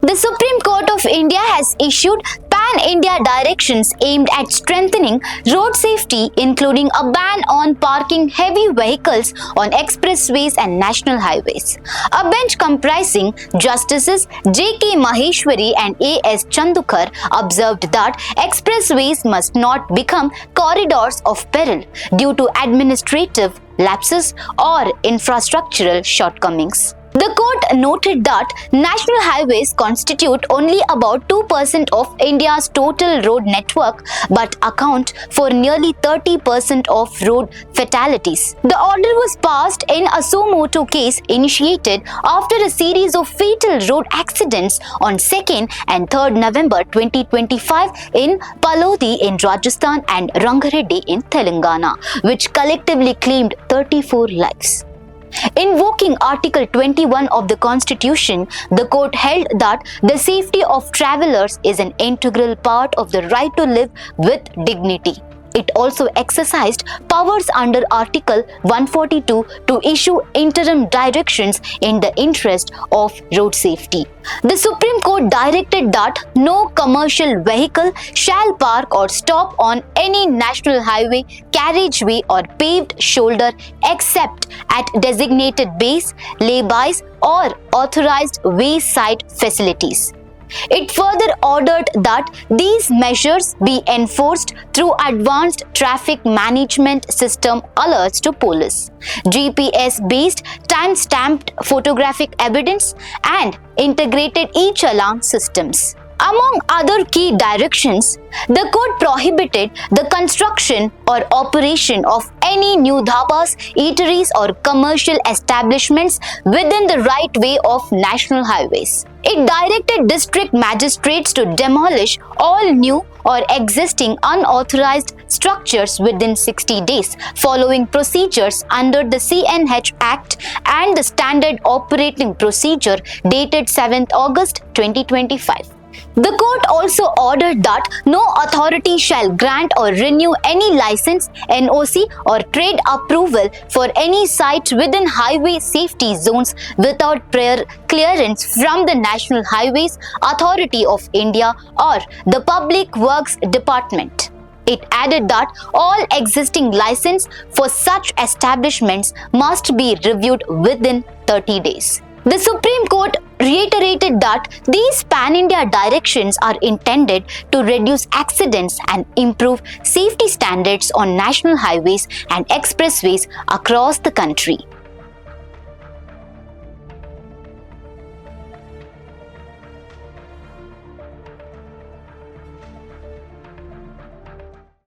The Supreme Court of India has issued Pan-India directions aimed at strengthening road safety, including a ban on parking heavy vehicles on expressways and national highways. A bench comprising Justices J.K. Maheshwari and A.S. Chandurkar observed that expressways must not become corridors of peril due to administrative lapses or infrastructural shortcomings. The court noted that national highways constitute only about 2% of India's total road network but account for nearly 30% of road fatalities. The order was passed in a motu case initiated after a series of fatal road accidents on 2nd and 3rd November 2025 in Phalodi in Rajasthan and Rangareddy in Telangana, which collectively claimed 34 lives. Invoking Article 21 of the Constitution, the court held that the safety of travelers is an integral part of the right to live with dignity. It also exercised powers under Article 142 to issue interim directions in the interest of road safety. The Supreme Court directed that no commercial vehicle shall park or stop on any national highway, carriageway or paved shoulder except at designated bays, laybys or authorized wayside facilities. It further ordered that these measures be enforced through advanced traffic management system alerts to police, GPS-based time-stamped photographic evidence, and integrated e-challan systems. Among other key directions, the court prohibited the construction or operation of any new dhabas, eateries or commercial establishments within the right way of national highways. It directed district magistrates to demolish all new or existing unauthorized structures within 60 days, following procedures under the CNH Act and the Standard Operating Procedure dated 7th August 2025. The court also ordered that no authority shall grant or renew any license, NOC or trade approval for any site within highway safety zones without prior clearance from the National Highways Authority of India or the Public Works Department. It added that all existing license for such establishments must be reviewed within 30 days. The Supreme Court reiterated that these pan-India directions are intended to reduce accidents and improve safety standards on national highways and expressways across the country.